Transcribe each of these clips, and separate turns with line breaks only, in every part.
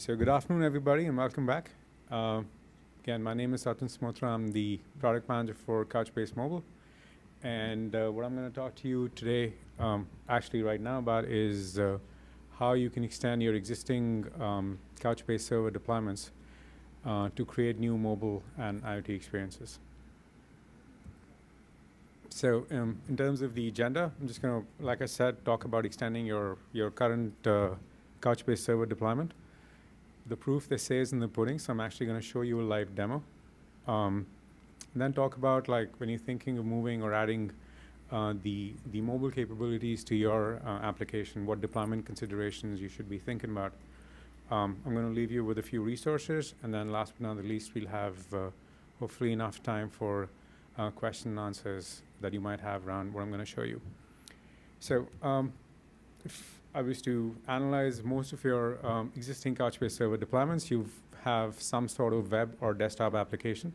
So good afternoon, everybody, and welcome back. Again, my name is Sachin Smotra. I'm the product manager for Couchbase Mobile. And what I'm going to talk to you today, actually right now, about is how you can extend your existing Couchbase Server deployments to create new mobile and IoT experiences. So in terms of the agenda, I'm just going to, like I said, talk about extending your current Couchbase Server deployment. The proof, they say, is in the pudding, so I'm actually going to show you a live demo. And then talk about, like, when you're thinking of moving or adding the mobile capabilities to your application, what deployment considerations you should be thinking about. I'm going to leave you with a few resources, and then last but not the least, we'll have hopefully enough time for question and answers that you might have around what I'm going to show you. So if I was to analyze most of your existing Couchbase Server deployments, you have some sort of web or desktop application.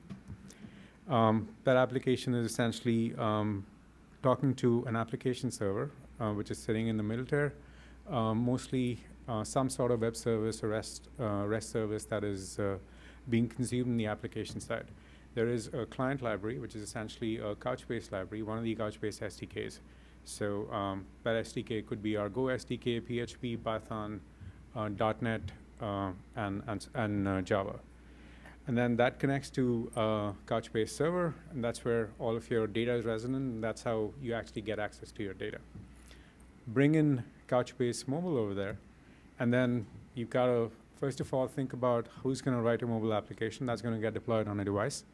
That application is essentially talking to an application server, which is sitting in the middle tier, mostly some sort of web service or REST service that is being consumed in the application side. There is a client library, which is essentially a Couchbase library, one of the Couchbase SDKs. So that SDK could be our Go SDK, PHP, Python, .NET, and Java. And then that connects to Couchbase Server, and that's where all of your data is resident, and that's how you actually get access to your data. Bring in Couchbase Mobile over there, and then you've got to, first of all, think about who's going to write a mobile application that's going to get deployed on a device.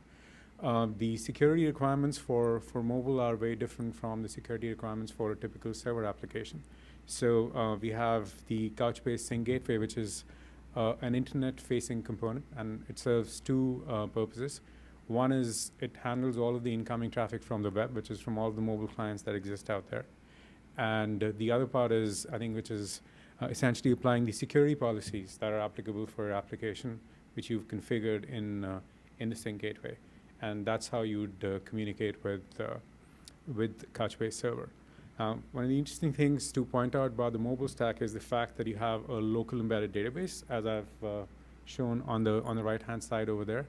The security requirements for mobile are very different from the security requirements for a typical server application. So we have the Couchbase Sync Gateway, which is an internet-facing component, and it serves two purposes. One is it handles all of the incoming traffic from the web, which is from all of the mobile clients that exist out there. And the other part is, I think, which is essentially applying the security policies that are applicable for your application, which you've configured in the Sync Gateway. And that's how you'd communicate with Couchbase Server. One of the interesting things to point out about the mobile stack is the fact that you have a local embedded database, as I've shown on the right-hand side over there,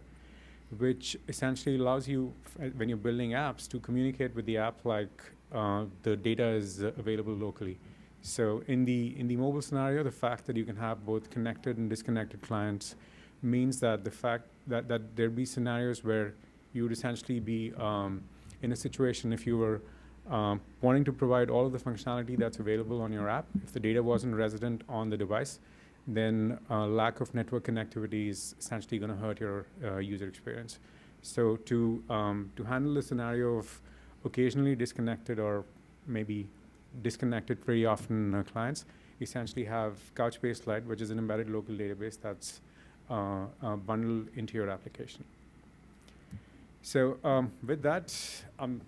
which essentially allows you, when you're building apps, to communicate with the app like the data is available locally. So in the mobile scenario, the fact that you can have both connected and disconnected clients means that the fact that there'd be scenarios where you would essentially be in a situation if you were wanting to provide all of the functionality that's available on your app. If the data wasn't resident on the device, then lack of network connectivity is essentially going to hurt your user experience. So to handle the scenario of occasionally disconnected or maybe disconnected very often clients, essentially have Couchbase Lite, which is an embedded local database that's bundled into your application. So with that, and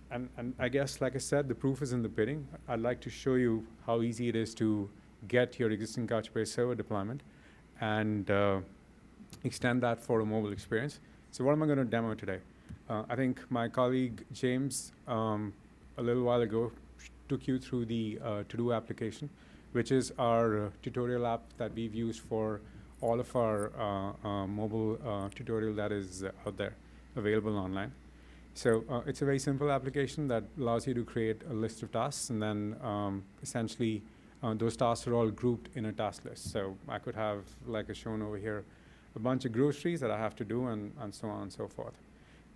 I guess, like I said, the proof is in the pudding. I'd like to show you how easy it is to get your existing Couchbase Server deployment and extend that for a mobile experience. So what am I going to demo today? I think my colleague James, a little while ago, took you through the To-Do application, which is our tutorial app that we've used for all of our mobile tutorial that is out there, available online. So it's a very simple application that allows you to create a list of tasks, and then essentially those tasks are all grouped in a task list. So I could have, like is shown over here, a bunch of groceries that I have to do, and so on and so forth.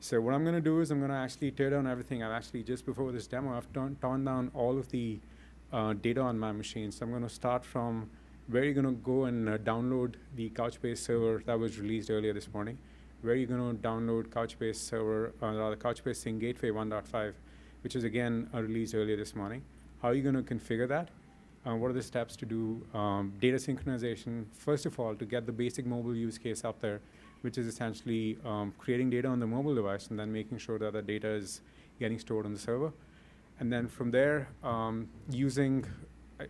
So what I'm going to do is I'm going to actually tear down everything. I've actually, just before this demo, I've torn down all of the data on my machine. So I'm going to start from where you're going to go and download the Couchbase Server that was released earlier this morning, where you're going to download Couchbase Server, or the Couchbase Sync Gateway 1.5, which is again released earlier this morning. How are you going to configure that? What are the steps to do data synchronization? First of all, to get the basic mobile use case up there, which is essentially creating data on the mobile device and then making sure that the data is getting stored on the server. And then from there, using,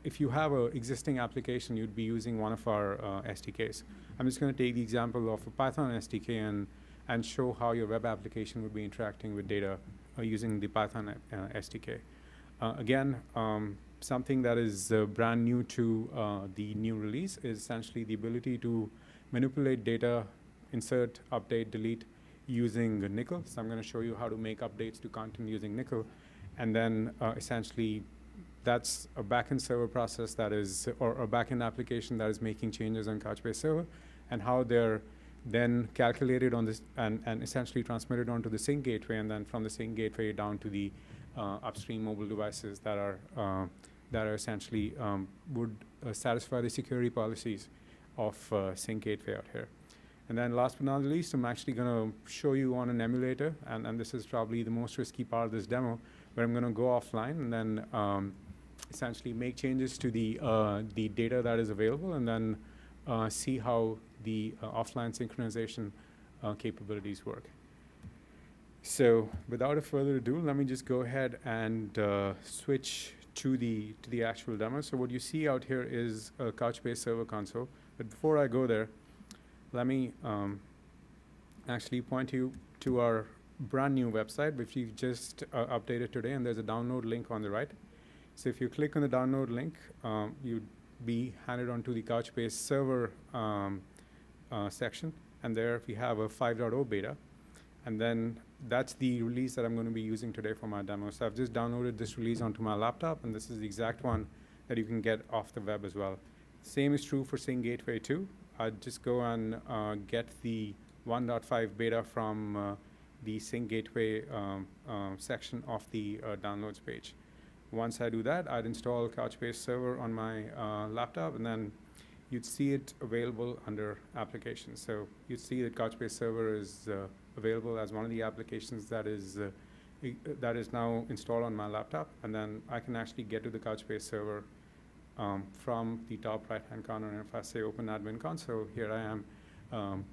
if you have an existing application, you'd be using one of our SDKs. I'm just going to take the example of a Python SDK and show how your web application would be interacting with data using the Python SDK. Again, something that is brand new to the new release is essentially the ability to manipulate data, insert, update, delete using Nickel. So I'm going to show you how to make updates to content using Nickel. And then essentially, that's a backend server process that is, or a backend application that is making changes on Couchbase Server, and how they're then calculated on this and essentially transmitted onto the sync gateway, and then from the sync gateway down to the upstream mobile devices that are essentially would satisfy the security policies of sync gateway out here. And then last but not least, I'm actually going to show you on an emulator, and this is probably the most risky part of this demo, where I'm going to go offline and then essentially make changes to the data that is available, and then see how the offline synchronization capabilities work. So without a further ado, let me just go ahead and switch to the actual demo. So what you see out here is a Couchbase Server console. But before I go there, let me actually point you to our brand new website, which we've just updated today, and there's a download link on the right. So if you click on the download link, you'd be handed onto the Couchbase Server section, and there we have a 5.0 beta, and then that's the release that I'm going to be using today for my demo. So I've just downloaded this release onto my laptop, and this is the exact one that you can get off the web as well. Same is true for Sync Gateway 2. I'd just go and get the 1.5 beta from the Sync Gateway section of the downloads page. Once I do that, I'd install Couchbase Server on my laptop, and then you'd see it available under applications. So you'd see that Couchbase Server is available as one of the applications that is now installed on my laptop, and then I can actually get to the Couchbase Server from the top right-hand corner. And if I say Open Admin Console, here I am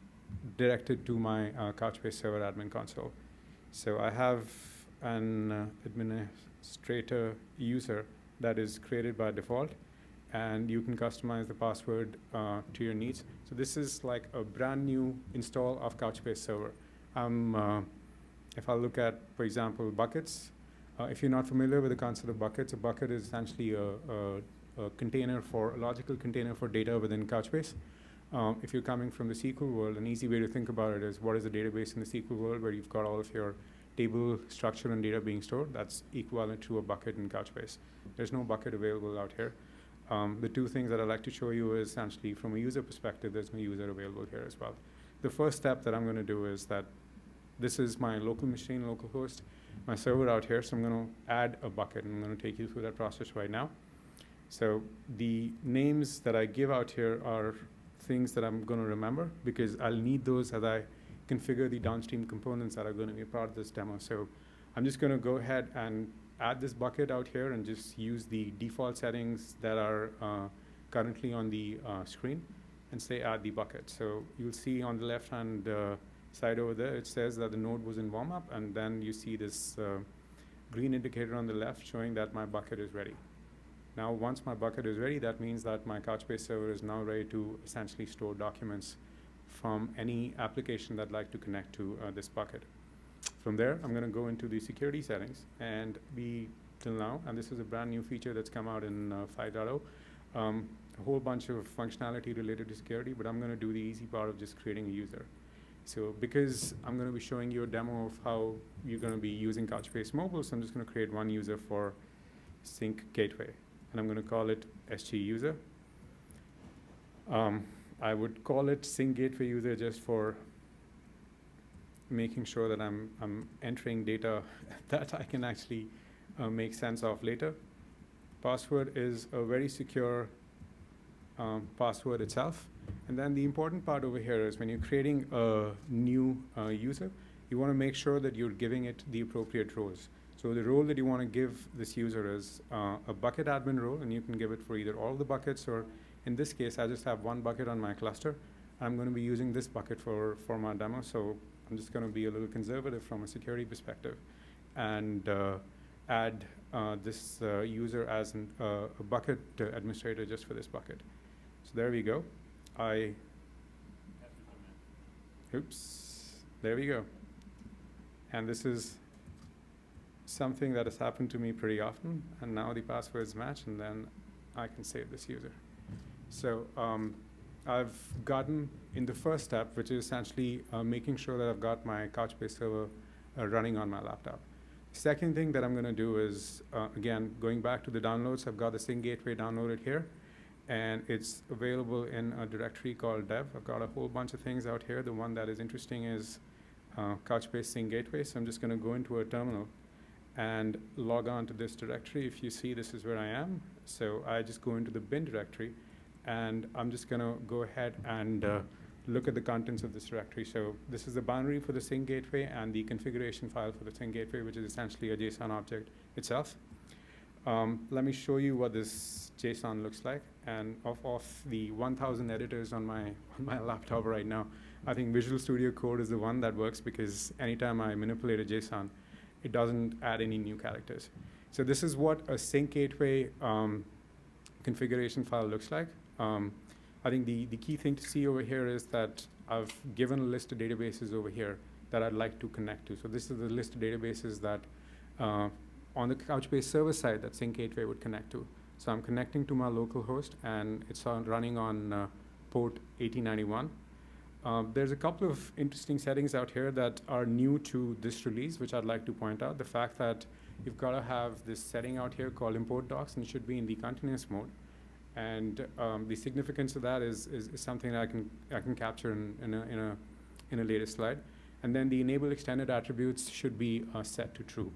directed to my Couchbase Server admin console. So I have an administrator user that is created by default, and you can customize the password to your needs. So this is like a brand new install of Couchbase Server. If I look at, for example, buckets, if you're not familiar with the concept of buckets, a bucket is essentially a container a logical container for data within Couchbase. If you're coming from the SQL world, an easy way to think about it is, what is a database in the SQL world where you've got all of your table structure and data being stored? That's equivalent to a bucket in Couchbase. There's no bucket available out here. The two things that I'd like to show you is essentially from a user perspective, there's no user available here as well. The first step that I'm going to do is that this is my local machine, local host, my server out here. So I'm going to add a bucket, and I'm going to take you through that process right now. So the names that I give out here are things that I'm going to remember, because I'll need those as I configure the downstream components that are going to be a part of this demo. So I'm just going to go ahead and add this bucket out here and just use the default settings that are currently on the screen and say add the bucket. So you'll see on the left-hand side over there, it says that the node was in warm-up, and then you see this green indicator on the left showing that my bucket is ready. Now, once my bucket is ready, that means that my Couchbase Server is now ready to essentially store documents from any application that'd like to connect to this bucket. From there, I'm going to go into the security settings, and till now, and this is a brand new feature that's come out in 5.0, a whole bunch of functionality related to security, but I'm going to do the easy part of just creating a user. So because I'm going to be showing you a demo of how you're going to be using Couchbase Mobile, so I'm just going to create one user for Sync Gateway, and I'm going to call it SG user. I would call it Sync Gateway user just for making sure that I'm entering data that I can actually make sense of later. Password is a very secure password itself. And then the important part over here is when you're creating a new user, you want to make sure that you're giving it the appropriate roles. So the role that you want to give this user is a bucket admin role, and you can give it for either all the buckets, or in this case, I just have one bucket on my cluster. I'm going to be using this bucket for my demo, so I'm just going to be a little conservative from a security perspective and add this user as a bucket administrator just for this bucket. So there we go. Oops, there we go. And this is something that has happened to me pretty often, and now the passwords match, and then I can save this user. So I've gotten in the first step, which is essentially making sure that I've got my Couchbase server running on my laptop. Second thing that I'm going to do is, again, going back to the downloads, I've got the Sync Gateway downloaded here, and it's available in a directory called dev. I've got a whole bunch of things out here. The one that is interesting is Couchbase Sync Gateway. So I'm just going to go into a terminal and log on to this directory. If you see, this is where I am. So I just go into the bin directory, and I'm just going to go ahead and look at the contents of this directory. So this is the boundary for the Sync Gateway and the configuration file for the Sync Gateway, which is essentially a JSON object itself. Let me show you what this JSON looks like. And of the 1,000 editors on my laptop right now, I think Visual Studio Code is the one that works, because anytime I manipulate a JSON, it doesn't add any new characters. So this is what a Sync Gateway configuration file looks like. I think the key thing to see over here is that I've given a list of databases over here that I'd like to connect to. So this is the list of databases that on the Couchbase server side that Sync Gateway would connect to. So I'm connecting to my local host, and it's running on port 8091. There's a couple of interesting settings out here that are new to this release, which I'd like to point out. The fact that you've got to have this setting out here called import docs, and it should be in the continuous mode. And the significance of that is something that I can capture in a later slide. And then the enable extended attributes should be set to true.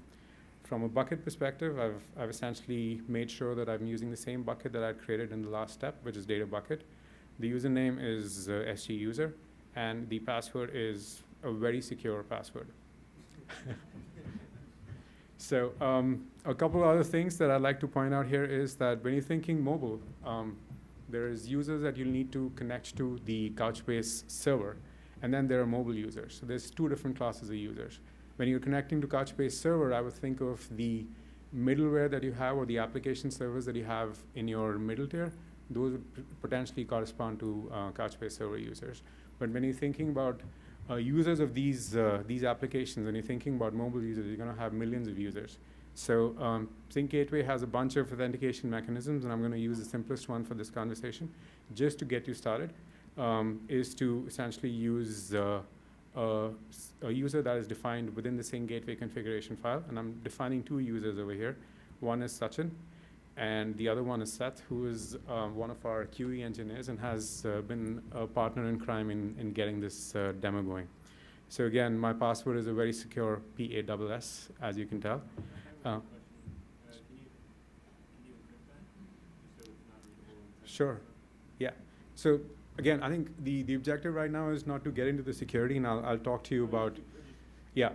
From a bucket perspective, I've essentially made sure that I'm using the same bucket that I created in the last step, which is data bucket. The username is sguser, and the password is a very secure password. So a couple other things that I'd like to point out here is that when you're thinking mobile, there is users that you'll need to connect to the Couchbase server, and then there are mobile users. So there's two different classes of users. When you're connecting to Couchbase server, I would think of the middleware that you have, or the application servers that you have in your middle tier. Those would potentially correspond to Couchbase server users. But when you're thinking about users of these applications, and you're thinking about mobile users, you're going to have millions of users. So Sync Gateway has a bunch of authentication mechanisms, and I'm going to use the simplest one for this conversation. Just to get you started, is to essentially use a user that is defined within the Sync Gateway configuration file. And I'm defining two users over here. One is Sachin, and the other one is Seth, who is one of our QE engineers and has been a partner in crime in getting this demo going. So again, my password is a very secure PASS, as you can tell. Sure. Yeah. So again, I think the objective right now is not to get into the security, and I'll talk to you about. Yeah.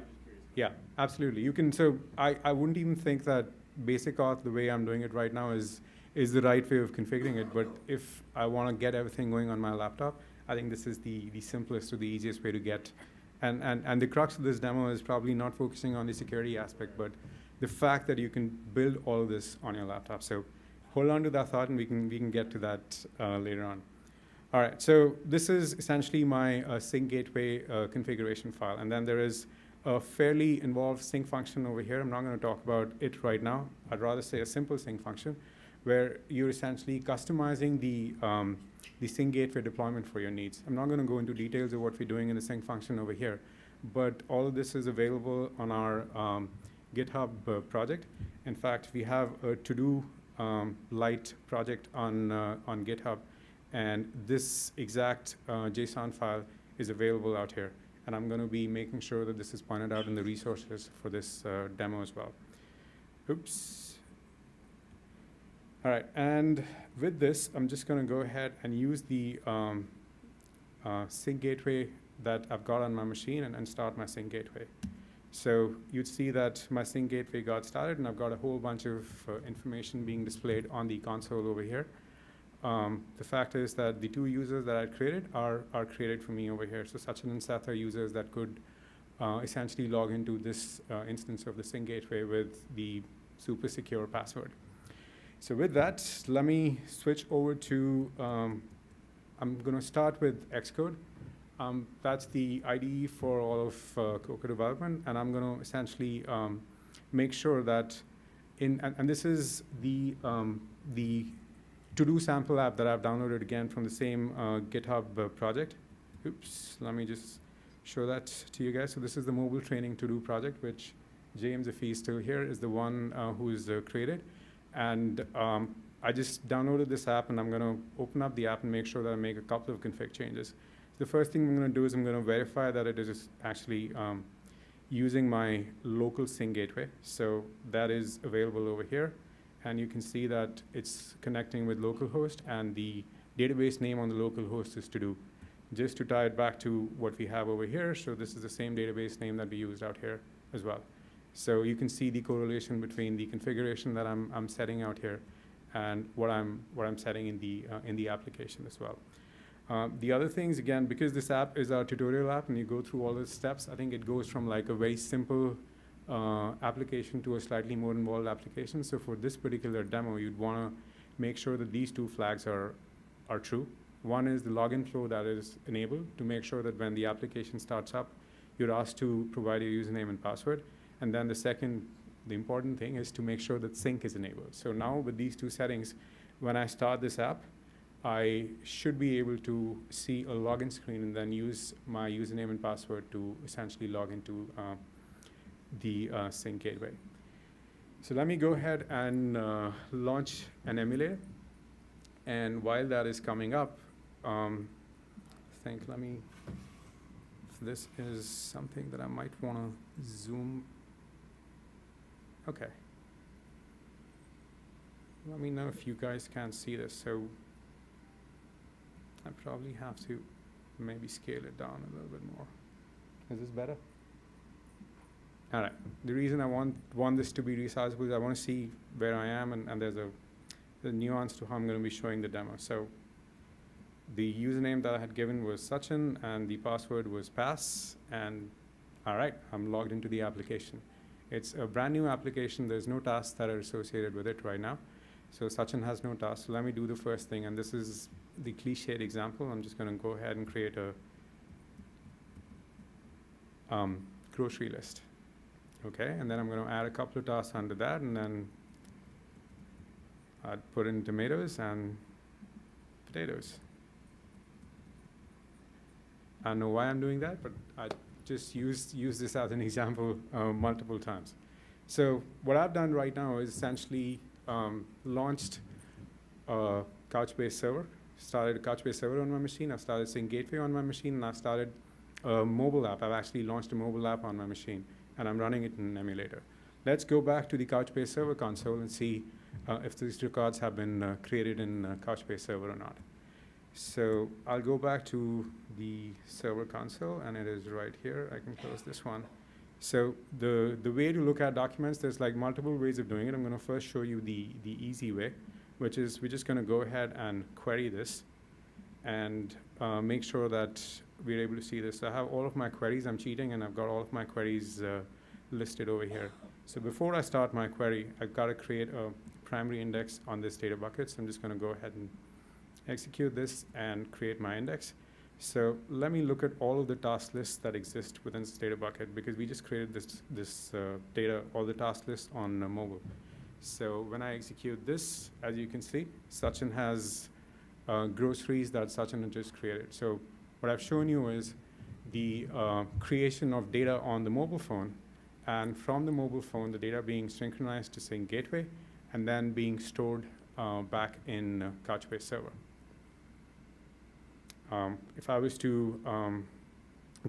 Yeah. Absolutely. You can. So I wouldn't even think that basic auth, the way I'm doing it right now, is the right way of configuring it. But if I want to get everything going on my laptop, I think this is the simplest or the easiest way to get. And the crux of this demo is probably not focusing on the security aspect, but the fact that you can build all of this on your laptop. So hold on to that thought, and we can get to that later on. All right. So this is essentially my Sync Gateway configuration file, and then there is a fairly involved sync function over here. I'm not going to talk about it right now. I'd rather say a simple sync function, where you're essentially customizing the Sync Gateway deployment for your needs. I'm not going to go into details of what we're doing in the sync function over here, but all of this is available on our GitHub project. In fact, we have a to-do light project on GitHub, and this exact JSON file is available out here. And I'm going to be making sure that this is pointed out in the resources for this demo as well. Oops. All right, and with this, I'm just going to go ahead and use the Sync Gateway that I've got on my machine and start my Sync Gateway. So you'd see that my Sync Gateway got started, and I've got a whole bunch of information being displayed on the console over here. The fact is that the two users that I created are created for me over here. So Sachin and Seth are users that could essentially log into this instance of the Sync Gateway with the super secure password. So with that, let me switch over to, I'm going to start with Xcode. That's the IDE for all of Cocoa development, and I'm going to essentially make sure that and this is the to-do sample app that I've downloaded again from the same GitHub project. Oops, let me just show that to you guys. So this is the mobile training to-do project, which James, if he's still here, is the one who's created. And I just downloaded this app, and I'm going to open up the app and make sure that I make a couple of config changes. The first thing I'm going to do is I'm going to verify that it is actually using my local sync gateway. So that is available over here. And you can see that it's connecting with localhost, and the database name on the localhost is to-do. Just to tie it back to what we have over here, so this is the same database name that we used out here as well. So you can see the correlation between the configuration that I'm setting out here and what I'm setting in the application as well. The other things, again, because this app is our tutorial app and you go through all the steps, I think it goes from like a very simple application to a slightly more involved application. So for this particular demo, you'd want to make sure that these two flags are true. One is the login flow that is enabled to make sure that when the application starts up, you're asked to provide your username and password. And then the second, the important thing is to make sure that sync is enabled. So now with these two settings, when I start this app, I should be able to see a login screen and then use my username and password to essentially log into the sync gateway. So let me go ahead and launch an emulator. And while that is coming up, if this is something that I might want to zoom. Okay. Let me know if you guys can see this. So I probably have to maybe scale it down a little bit more. Is this better? All right. The reason I want this to be resizable is I want to see where I am, and there's a nuance to how I'm going to be showing the demo. So the username that I had given was Sachin, and the password was pass. And all right, I'm logged into the application. It's a brand new application. There's no tasks that are associated with it right now. So Sachin has no tasks. So let me do the first thing. And this is the cliched example. I'm just going to go ahead and create a grocery list. Okay, and then I'm going to add a couple of tasks under that, and then I'd put in tomatoes and potatoes. I don't know why I'm doing that, but I just use this as an example multiple times. So what I've done right now is essentially launched a Couchbase Server, started a Couchbase Server on my machine. I've started Sync Gateway on my machine, and I've started a mobile app. I've actually launched a mobile app on my machine, and I'm running it in an emulator. Let's go back to the Couchbase Server console and see if these records have been created in Couchbase Server or not. So I'll go back to the server console, and it is right here. I can close this one. So the way to look at documents, there's like multiple ways of doing it. I'm going to first show you the easy way, which is we're just going to go ahead and query this and make sure that we're able to see this. So I have all of my queries. I'm cheating, and I've got all of my queries listed over here. So before I start my query, I've got to create a primary index on this data bucket. So I'm just going to go ahead and execute this and create my index. So let me look at all of the task lists that exist within this data bucket, because we just created this data, all the task lists on mobile. So when I execute this, as you can see, Sachin has groceries that Sachin had just created. So what I've shown you is the creation of data on the mobile phone, and from the mobile phone, the data being synchronized to Sync Gateway, and then being stored back in Couchbase Server. If I was to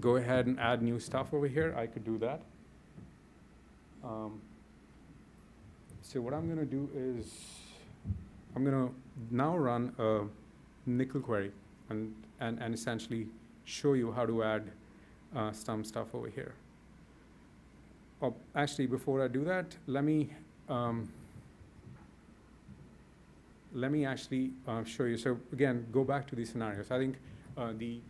go ahead and add new stuff over here, I could do that. So what I'm going to do is I'm going to now run a nickel query and essentially show you how to add some stuff over here. Oh, actually, before I do that, let me actually show you. So again, go back to these scenarios. I think the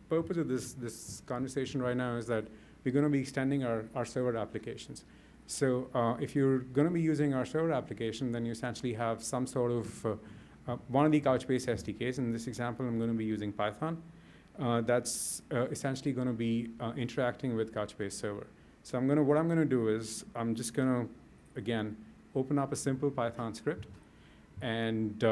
purpose of this conversation right now is that we're going to be extending our server applications. So if you're going to be using our server application, then you essentially have some sort of one of the Couchbase SDKs. In this example, I'm going to be using Python. That's essentially going to be interacting with Couchbase Server. So what I'm going to do is I'm just going to, again, open up a simple Python script. and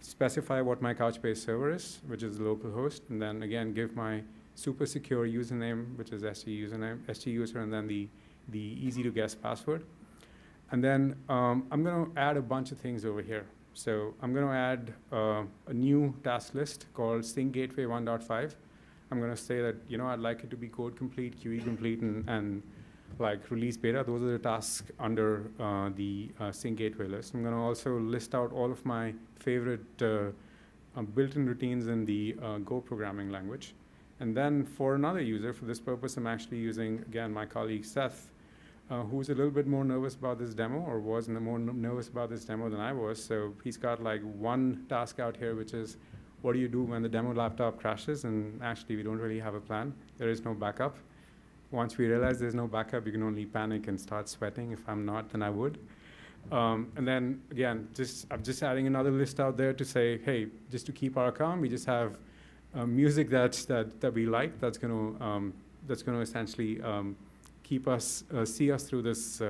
specify what my Couchbase server is, which is the local host, and then again give my super secure username, which is ST user, and then the easy to guess password. And then I'm going to add a bunch of things over here. So I'm going to add a new task list called Sync Gateway 1.5. I'm going to say that, I'd like it to be code complete, QE complete, and like release beta. Those are the tasks under the Sync Gateway list. I'm going to also list out all of my favorite built-in routines in the Go programming language. And then for another user, for this purpose, I'm actually using, again, my colleague Seth, who's a little bit more nervous about this demo, or was more nervous about this demo than I was. So he's got like one task out here, which is, what do you do when the demo laptop crashes? And actually, we don't really have a plan. There is no backup. Once we realize there's no backup, you can only panic and start sweating. If I'm not, then I would. And then again, I'm just adding another list out there to say, hey, just to keep our calm, we just have music that we like. That's going to essentially keep us see us through this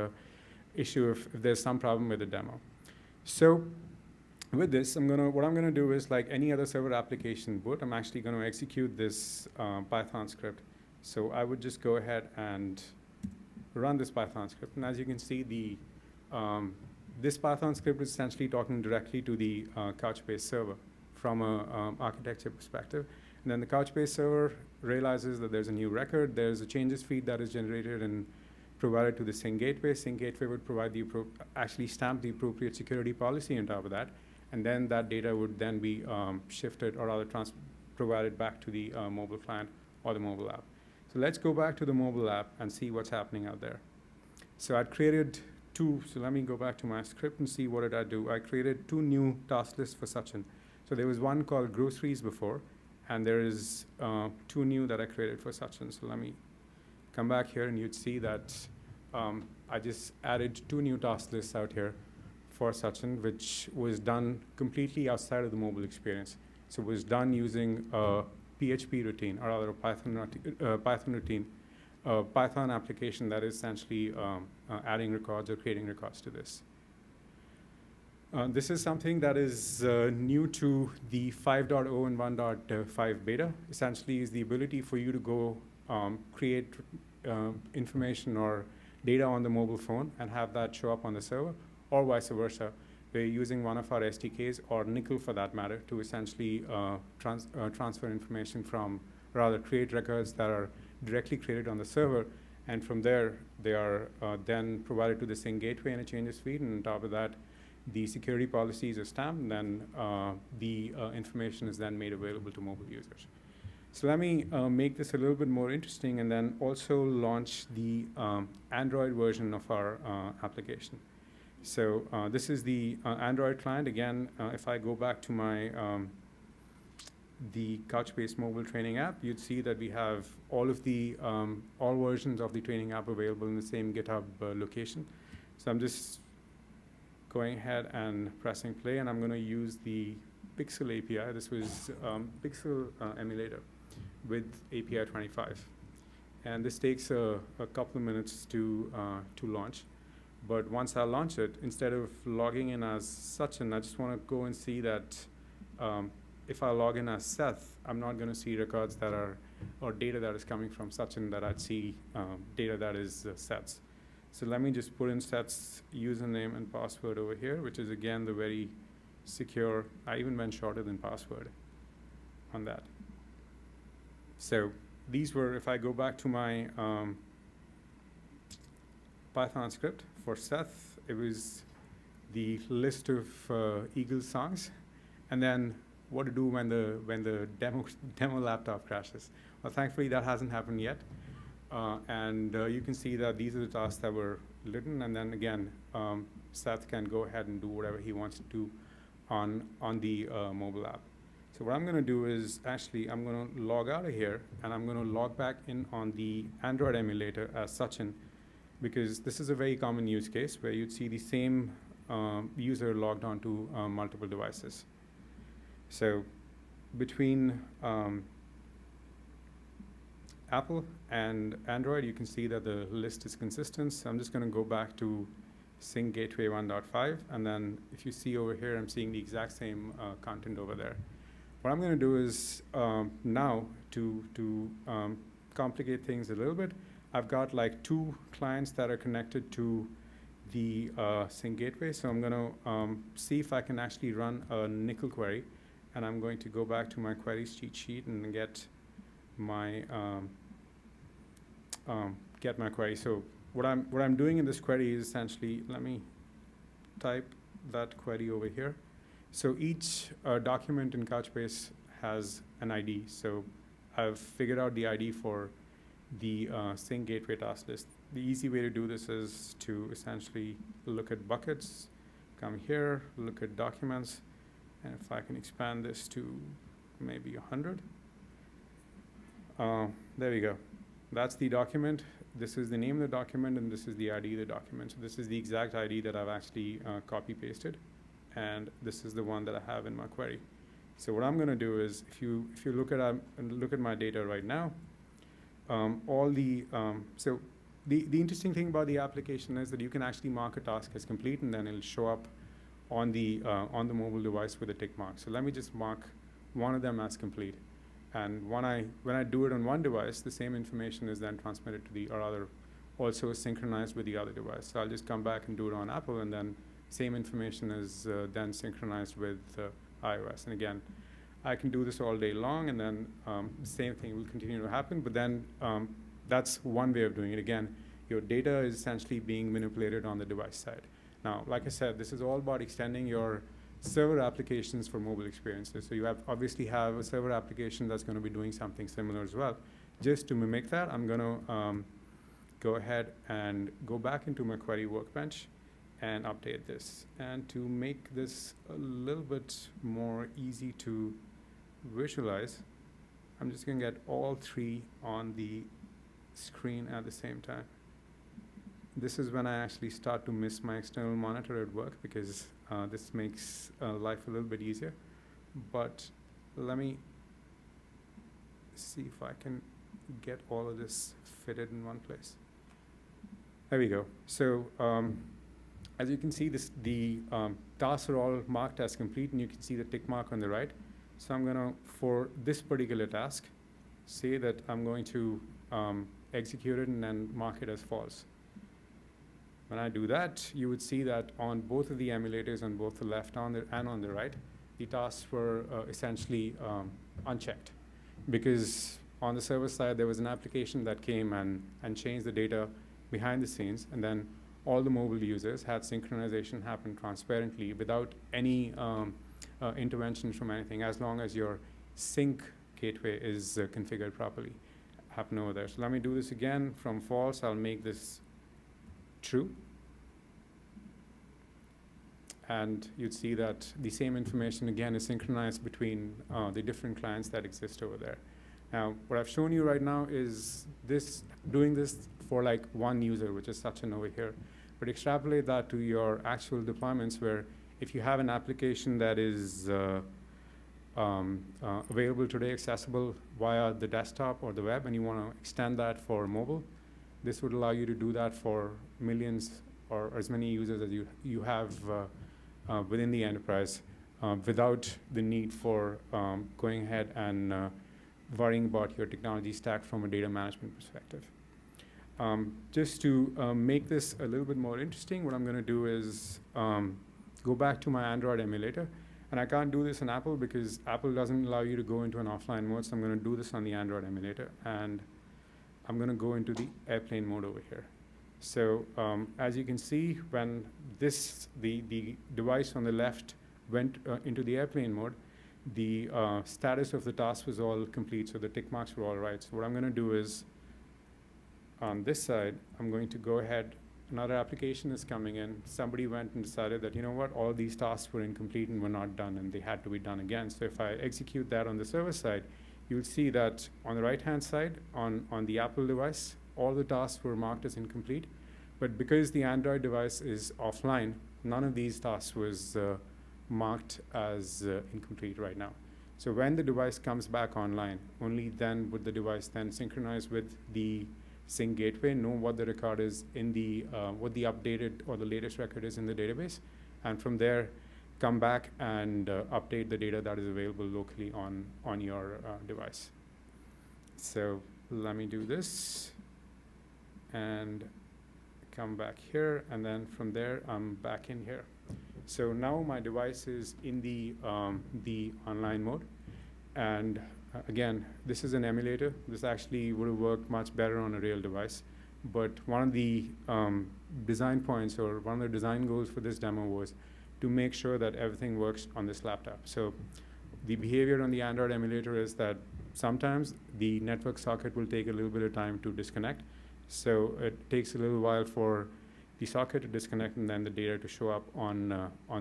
issue if there's some problem with the demo. So with this, what I'm gonna do is, like any other server application would, I'm actually gonna execute this Python script. So I would just go ahead and run this Python script, and as you can see, this Python script is essentially talking directly to the Couchbase server from a architecture perspective. And then the Couchbase server realizes that there's a new record, there's a changes feed that is generated and provided to the Sync Gateway. Sync Gateway would provide actually stamp the appropriate security policy on top of that, and then that data would then be shifted, or rather provided back to the mobile client or the mobile app. So let's go back to the mobile app and see what's happening out there. So I'd created so let me go back to my script and see what did I do. I created 2 new task lists for Sachin. So there was one called groceries before, and there is 2 new that I created for Sachin. So let me come back here, and you'd see that I just added 2 new task lists out here for Sachin, which was done completely outside of the mobile experience. So it was done using a PHP routine, or rather a Python routine, a Python application that is essentially adding records or creating records to this. This is something that is new to the 5.0 and 1.5 beta. Essentially is the ability for you to go create information or data on the mobile phone and have that show up on the server, or vice versa. We're using one of our SDKs, or Nickel for that matter, to essentially transfer information from, rather create records that are directly created on the server, and from there they are then provided to the Sync Gateway in a changes feed, and on top of that, the security policies are stamped, and then the information is then made available to mobile users. So let me make this a little bit more interesting, and then also launch the Android version of our application. So this is the Android client. Again, if I go back to my the Couchbase Mobile training app, you'd see that we have all of the all versions of the training app available in the same GitHub location. So I'm just going ahead and pressing play, and I'm going to use the Pixel API. This was Pixel emulator with API 25, and this takes a couple of minutes to launch. But once I launch it, instead of logging in as Sachin, I just want to go and see that if I log in as Seth, I'm not going to see records that are, or data that is coming from Sachin, that I'd see data that is Seth's. So let me just put in Seth's username and password over here, which is again the very secure. I even went shorter than password on that. So these were, if I go back to my Python script for Seth, it was the list of Eagles songs, and then what to do when the demo laptop crashes. Well, thankfully that hasn't happened yet, and you can see that these are the tasks that were written, and then again, Seth can go ahead and do whatever he wants to do on the mobile app. So what I'm going to do is actually I'm going to log out of here, and I'm going to log back in on the Android emulator as Sachin, because this is a very common use case where you'd see the same user logged onto multiple devices. So between Apple and Android, you can see that the list is consistent. So I'm just going to go back to sync gateway 1.5, and then if you see over here, I'm seeing the exact same content over there. What I'm going to do is now to complicate things a little bit, I've got like 2 clients that are connected to the sync gateway. So I'm going to see if I can actually run a nickel query, and I'm going to go back to my queries cheat sheet and get my query. So what I'm doing in this query is essentially, let me type that query over here. So each document in Couchbase has an ID. So I've figured out the ID for the sync gateway task list. The easy way to do this is to essentially look at buckets, come here, look at documents, and if I can expand this to maybe 100. There we go. That's the document. This is the name of the document, and this is the ID of the document. So this is the exact ID that I've actually copy-pasted, and this is the one that I have in my query. So what I'm going to do is, if you look at my data right now, so the interesting thing about the application is that you can actually mark a task as complete, and then it'll show up on the mobile device with a tick mark. So let me just mark one of them as complete. And when I do it on one device, the same information is then transmitted to the other, also synchronized with the other device. So I'll just come back and do it on Apple, and then same information is then synchronized with iOS. And again, I can do this all day long, and then the same thing will continue to happen. But then that's one way of doing it. Again, your data is essentially being manipulated on the device side. Now, like I said, this is all about extending your server applications for mobile experiences. So you obviously have a server application that's going to be doing something similar as well. Just to mimic that, I'm going to go ahead and go back into my query workbench and update this. And to make this a little bit more easy to visualize, I'm just going to get all 3 on the screen at the same time. This is when I actually start to miss my external monitor at work, because this makes life a little bit easier. But let me see if I can get all of this fitted in one place. There we go. So as you can see, the tasks are all marked as complete, and you can see the tick mark on the right. So I'm going to, for this particular task, say that I'm going to execute it and then mark it as false. When I do that, you would see that on both of the emulators, on both the left and on the right, the tasks were essentially unchecked, because on the server side, there was an application that came and changed the data behind the scenes, and then all the mobile users had synchronization happen transparently without any intervention from anything, as long as your sync gateway is configured properly, happen over there. So let me do this again. From false, I'll make this true. And you'd see that the same information again is synchronized between the different clients that exist over there. Now, what I've shown you right now is doing this for like one user, which is Sachin over here. But extrapolate that to your actual deployments, where if you have an application that is available today, accessible via the desktop or the web, and you want to extend that for mobile, this would allow you to do that for millions or as many users as you have within the enterprise without the need for going ahead and worrying about your technology stack from a data management perspective. Just to make this a little bit more interesting, what I'm going to do is go back to my Android emulator. And I can't do this on Apple because Apple doesn't allow you to go into an offline mode. So I'm going to do this on the Android emulator. And I'm going to go into the airplane mode over here. So as you can see, when the device on the left went into the airplane mode, the status of the task was all complete. So the tick marks were all right. So what I'm going to do is, on this side, I'm going to go ahead. Another application is coming in. Somebody went and decided that, you know what, all these tasks were incomplete and were not done, and they had to be done again. So if I execute that on the server side, you'll see that on the right-hand side, on the Apple device, all the tasks were marked as incomplete. But because the Android device is offline, none of these tasks was marked as incomplete right now. So when the device comes back online, only then would the device then synchronize with the sync gateway, know what the record is in the, what the updated or the latest record is in the database, and from there, come back and update the data that is available locally on your device. So let me do this and come back here, and then from there, I'm back in here. So now my device is in the online mode, and again, this is an emulator. This actually would have worked much better on a real device, but one of the design points or one of the design goals for this demo was to make sure that everything works on this laptop. So the behavior on the Android emulator is that sometimes the network socket will take a little bit of time to disconnect. So it takes a little while for the socket to disconnect and then the data to show up on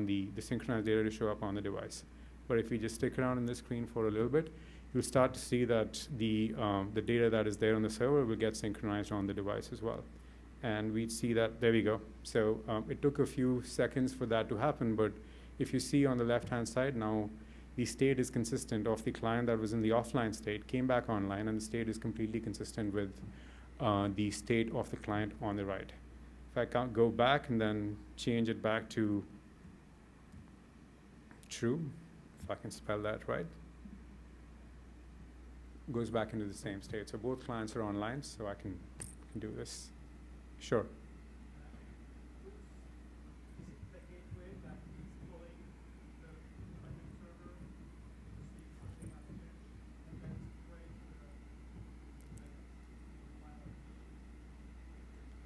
the synchronized data to show up on the device. But if you just stick around in the screen for a little bit, you'll start to see that the data that is there on the server will get synchronized on the device as well. And we'd see that, there we go. So it took a few seconds for that to happen, but if you see on the left-hand side now, the state is consistent of the client that was in the offline state, came back online, and the state is completely consistent with the state of the client on the right. If I can't go back and then change it back to true, if I can spell that right, goes back into the same state. So both clients are online, so I can do this. Sure.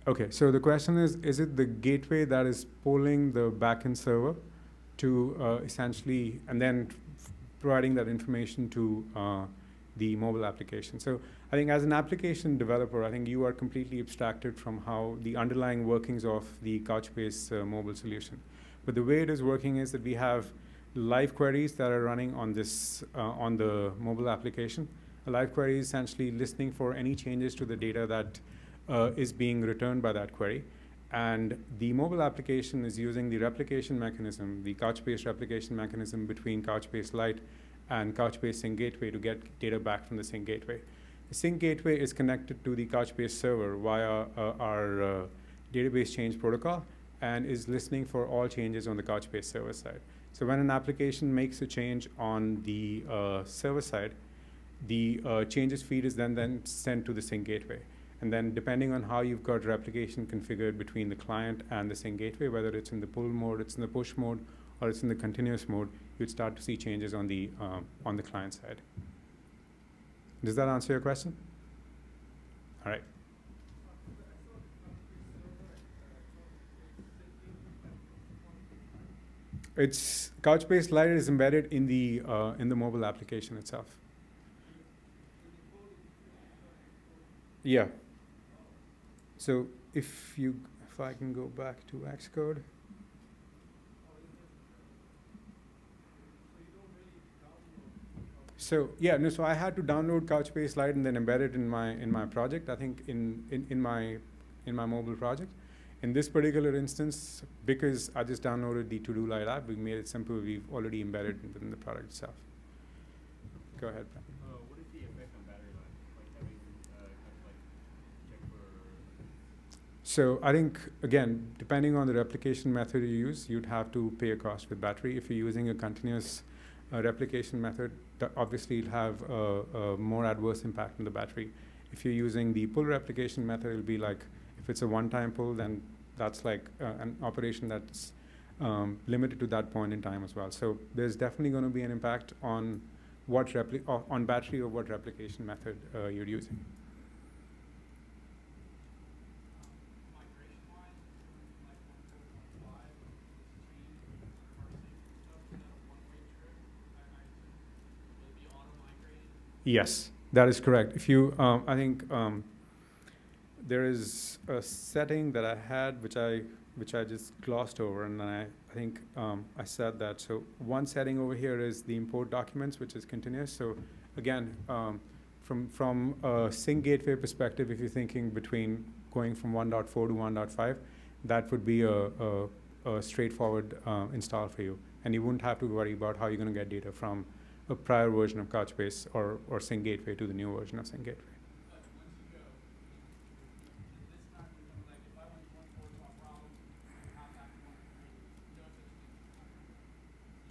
Okay, so the question is it the gateway that is polling the backend server to essentially, and then providing that information to the mobile application? So I think as an application developer, I think you are completely abstracted from how the underlying workings of the Couchbase mobile solution. But the way it is working is that we have live queries that are running on this, on the mobile application. A live query is essentially listening for any changes to the data that is being returned by that query. And the mobile application is using the replication mechanism, the Couchbase replication mechanism between Couchbase Lite and Couchbase Sync Gateway to get data back from the Sync Gateway. The Sync Gateway is connected to the Couchbase server via our database change protocol and is listening for all changes on the Couchbase server side. So when an application makes a change on the server side, the changes feed is then sent to the Sync Gateway. And then depending on how you've got replication configured between the client and the Sync Gateway, whether it's in the pull mode, it's in the push mode, or it's in the continuous mode, you'd start to see changes on the client side. Does that answer your question? All right. It's Couchbase Lite is embedded in the mobile application itself. Yeah. So if I can go back to Xcode. So yeah, no. So I had to download Couchbase Lite and then embed it in my project. I think in my mobile project. In this particular instance, because I just downloaded the To-Do Lite app, we made it simple. We've already embedded it in the product itself. Go ahead, Ben.
What is the effect on battery life? Like having check for.
So I think again, depending on the replication method you use, you'd have to pay a cost with battery. If you're using a continuous replication method, obviously it'll have a more adverse impact on the battery. If you're using the pull replication method, it'll be like, if it's a one-time pull, then that's like an operation that's limited to that point in time as well. So there's definitely going to be an impact on what on battery or what replication method you're using. Yes, that is correct. If you, I think there is a setting that I had which I just glossed over, and then I think I said that. So one setting over here is the import documents, which is continuous. So again, from a Sync Gateway perspective, if you're thinking between going from 1.4 to 1.5, that would be a straightforward install for you, and you wouldn't have to worry about how you're going to get data from a prior version of Couchbase or Sync Gateway to the new version of Sync Gateway.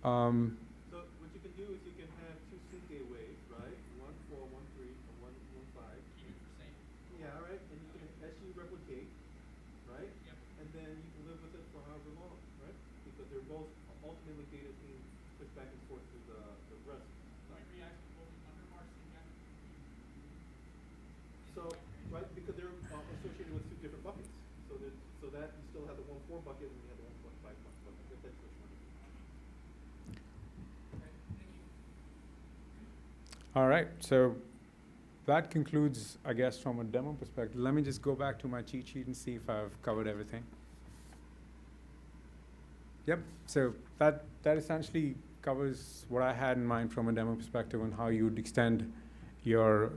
So what you can do is you can have two sync gateways, right? One 413 and one 15.
Keep it the same.
Yeah, right. And you can actually replicate, right?
Yep.
And then you can live with it for however long, right? Because they're both ultimately data being pushed back and forth through the rest.
We actually will be under our sync.
So, right, because they're associated with two different buckets. So that you still have the 1.4 bucket and you have the 1.5 bucket. If that's what you want to do.
Okay, thank you.
All right, so that concludes, I guess, from a demo perspective. Let me just go back to my cheat sheet and see if I've covered everything. Yep, so that essentially covers what I had in mind from a demo perspective on how you'd extend your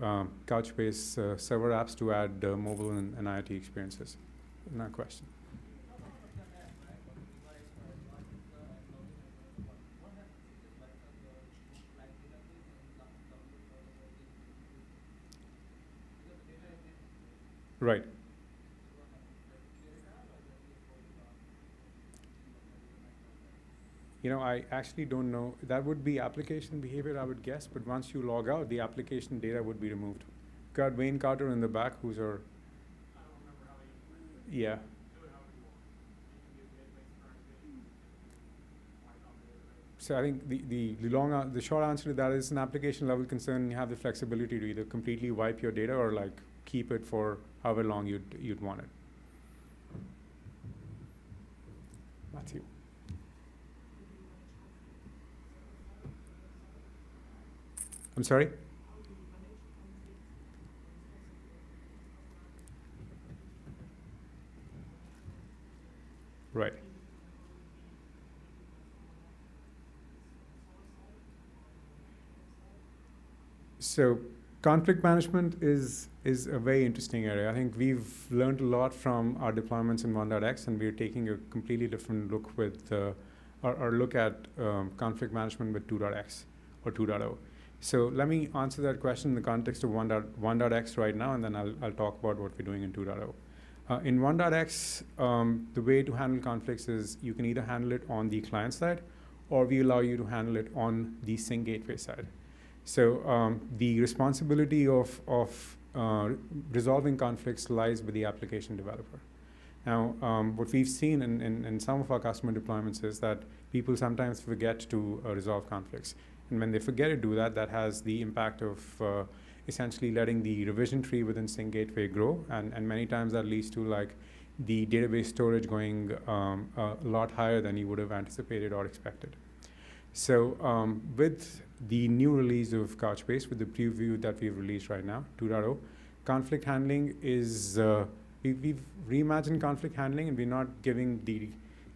Couchbase server apps to add mobile and IoT experiences. No question. Right. You know, I actually don't know. That would be application behavior, I would guess, but once you log out, the application data would be removed. Got Wayne Carter in the back, who's our,
I don't remember how they implemented it.
yeah.
Do it however you want. You can do database prioritization.
So I think the short answer to that is an application level concern. You have the flexibility to either completely wipe your data or like keep it for however long you'd want it. Matthew. I'm sorry? Right. So conflict management is a very interesting area. I think we've learned a lot from our deployments in 1.x, and we're taking a completely different look with or look at conflict management with 2.x or 2.0. So let me answer that question in the context of 1.x right now, and then I'll talk about what we're doing in 2.0. In 1.x, the way to handle conflicts is you can either handle it on the client side, or we allow you to handle it on the sync gateway side. So the responsibility of resolving conflicts lies with the application developer. Now, what we've seen in some of our customer deployments is that people sometimes forget to resolve conflicts. And when they forget to do that, that has the impact of essentially letting the revision tree within Sync Gateway grow. And many times that leads to like the database storage going a lot higher than you would have anticipated or expected. So with the new release of Couchbase, with the preview that we've released right now, 2.0, conflict handling is, we've reimagined conflict handling, and we're not giving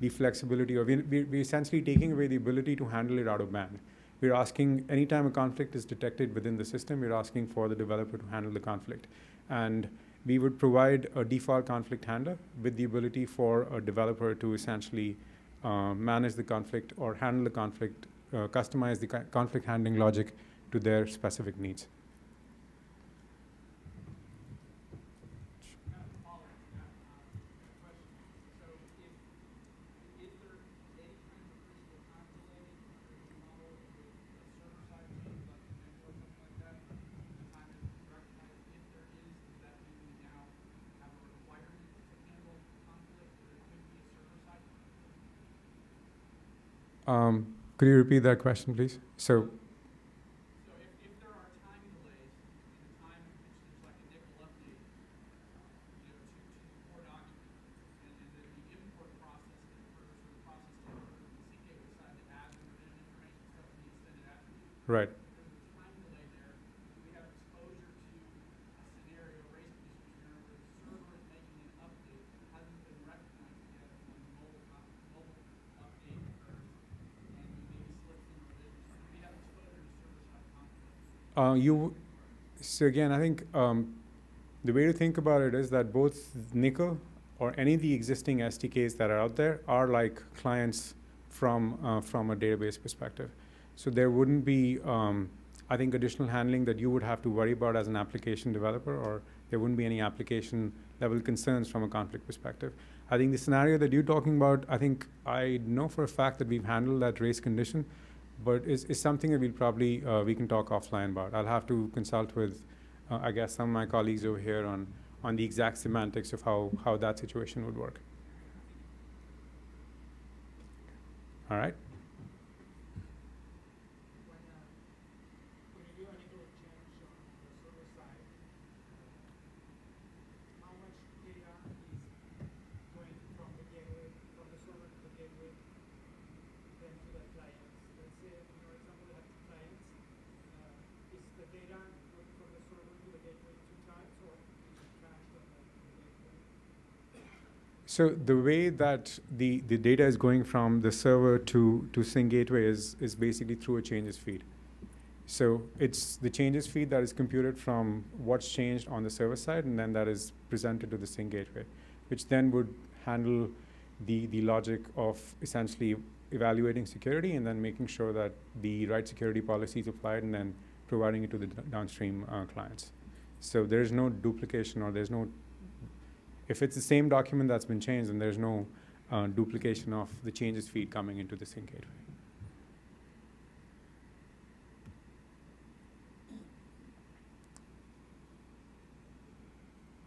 the flexibility, or we're essentially taking away the ability to handle it out of band. We're asking, anytime a conflict is detected within the system, we're asking for the developer to handle the conflict. And we would provide a default conflict handler with the ability for a developer to essentially manage the conflict or handle the conflict, customize the conflict handling logic to their specific needs. Could you repeat that question, please? So
if there are time delays in the time in which there's like a nickel update, to core documents, and the import process and the process to the sync gateway side to add the revision information stuff in the extended attribute.
right.
If there's a time delay there, do we have exposure to a scenario, race condition scenario, where the server is making an update that hasn't been recognized yet when the mobile update occurs, and maybe slips in revisions? Do we have exposure to server-side conflict?
So again, I think the way to think about it is that both Nickel or any of the existing SDKs that are out there are like clients from a database perspective. So there wouldn't be, I think, additional handling that you would have to worry about as an application developer or there wouldn't be any application level concerns from a conflict perspective. I think the scenario that you're talking about, I think I know for a fact that we've handled that race condition, but is something that we'll probably, we can talk offline about. I'll have to consult with, I guess, some of my colleagues over here on the exact semantics of how that situation would work. All right.
When you do an equal change on the server side, how much data is going from the gateway, from the server to the gateway, then to the clients? Let's say, for example, we have two clients. Is the data going from the server to the gateway 2 times, or is it cached on the gateway?
So the way that the data is going from the server to Sync Gateway is basically through a changes feed. So it's the changes feed that is computed from what's changed on the server side, and then that is presented to the Sync Gateway, which then would handle the logic of essentially evaluating security and then making sure that the right security policy is applied and then providing it to the downstream clients. So there's no duplication, or there's no, if it's the same document that's been changed, then there's no duplication of the changes feed coming into the Sync Gateway.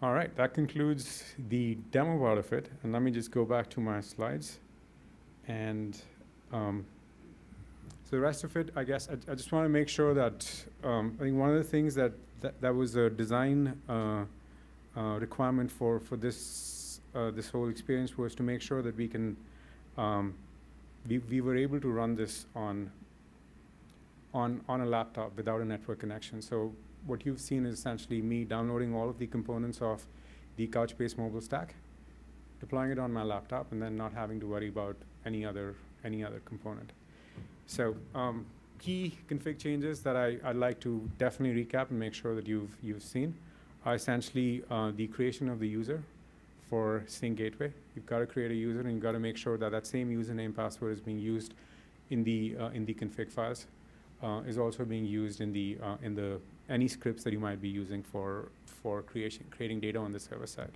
All right, that concludes the demo part of it. And let me just go back to my slides. And so the rest of it, I guess, I just want to make sure that, I think one of the things that was a design requirement for this this whole experience was to make sure that we can we were able to run this on a laptop without a network connection. So what you've seen is essentially me downloading all of the components of the Couchbase Mobile stack, deploying it on my laptop, and then not having to worry about any other component. So key config changes that I'd like to definitely recap and make sure that you've seen are essentially the creation of the user for Sync Gateway. You've got to create a user, and you've got to make sure that that same username password is being used in the config files, is also being used in the any scripts that you might be using for creating data on the server side.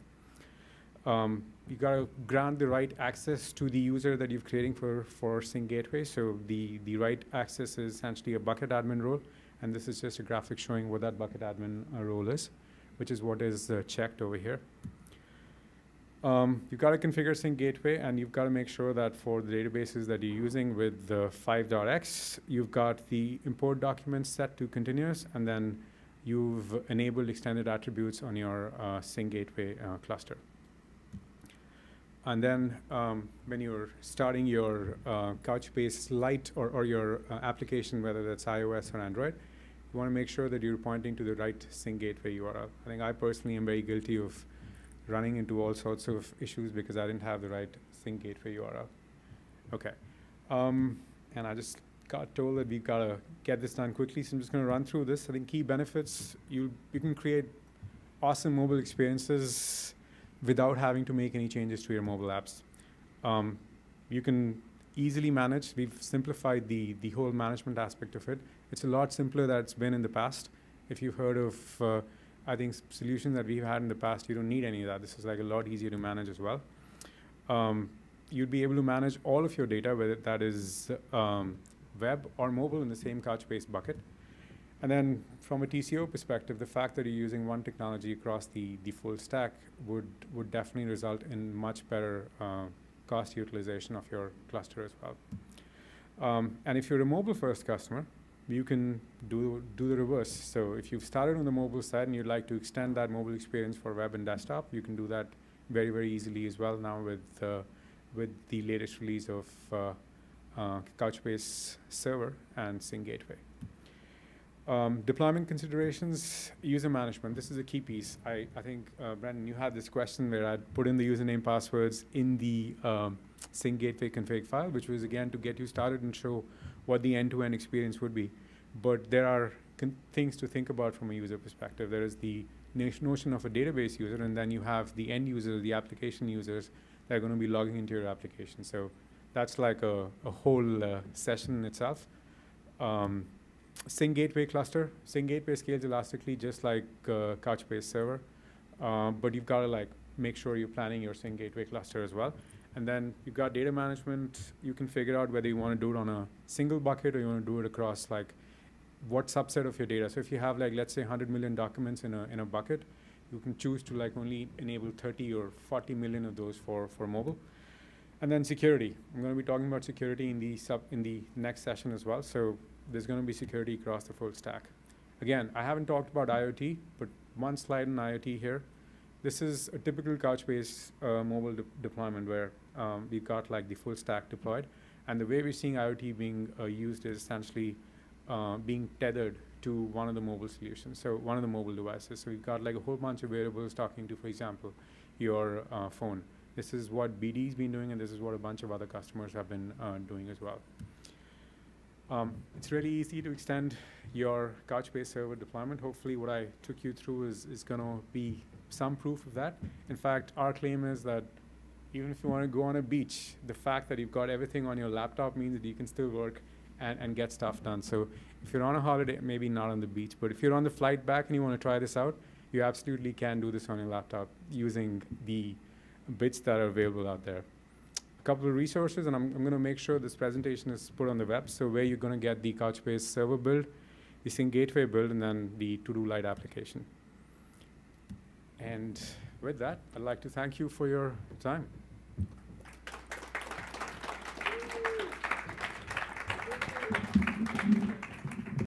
You've got to grant the right access to the user that you're creating for Sync Gateway. So the right access is essentially a bucket admin role, and this is just a graphic showing what that bucket admin role is, which is what is checked over here. You've got to configure Sync Gateway, and you've got to make sure that for the databases that you're using with the 5.x, you've got the import documents set to continuous, and then you've enabled extended attributes on your Sync Gateway cluster. And then when you're starting your Couchbase Lite or your application, whether that's iOS or Android, you want to make sure that you're pointing to the right Sync Gateway URL. I think I personally am very guilty of running into all sorts of issues because I didn't have the right Sync Gateway URL. Okay. And I just got told that we've got to get this done quickly, so I'm just going to run through this. I think key benefits, you can create awesome mobile experiences without having to make any changes to your mobile apps. You can easily manage. We've simplified the whole management aspect of it. It's a lot simpler than it's been in the past. If you've heard of, I think, solutions that we've had in the past, you don't need any of that. This is like a lot easier to manage as well. You'd be able to manage all of your data, whether that is web or mobile, in the same Couchbase bucket. And then from a TCO perspective, the fact that you're using one technology across the full stack would definitely result in much better cost utilization of your cluster as well. And if you're a mobile-first customer, you can do the reverse. So if you've started on the mobile side and you'd like to extend that mobile experience for web and desktop, you can do that very, very easily as well now with the latest release of Couchbase Server and Sync Gateway. Deployment considerations, user management. This is a key piece. I think, Brandon, you had this question where I'd put in the username passwords in the Sync Gateway config file, which was, again, to get you started and show what the end-to-end experience would be. But there are things to think about from a user perspective. There is the notion of a database user, and then you have the end users, the application users, that are going to be logging into your application. So that's like a whole session in itself. Sync Gateway cluster. Sync Gateway scales elastically just like Couchbase Server. but you've got to like make sure you're planning your Sync Gateway cluster as well. And then you've got data management. You can figure out whether you want to do it on a single bucket or you want to do it across like what subset of your data. So if you have like, let's say 100 million documents in a bucket, you can choose to like only enable 30 or 40 million of those for mobile. And then security. I'm going to be talking about security in the next session as well. So there's going to be security across the full stack. Again, I haven't talked about IoT, but one slide on IoT here. This is a typical Couchbase mobile deployment where we've got like the full stack deployed. And the way we're seeing IoT being used is essentially being tethered to one of the mobile solutions, so one of the mobile devices. So we've got like a whole bunch of variables talking to, for example, your phone. This is what BD's been doing, and this is what a bunch of other customers have been doing as well. It's really easy to extend your Couchbase Server deployment. Hopefully what I took you through is going to be some proof of that. In fact, our claim is that even if you want to go on a beach, the fact that you've got everything on your laptop means that you can still work and get stuff done. So if you're on a holiday, maybe not on the beach, but if you're on the flight back and you want to try this out, you absolutely can do this on your laptop using the bits that are available out there. A couple of resources, and I'm going to make sure this presentation is put on the web, so where you're going to get the Couchbase Server build, the Sync Gateway build, and then the To-Do Lite application. And with that, I'd like to thank you for your time.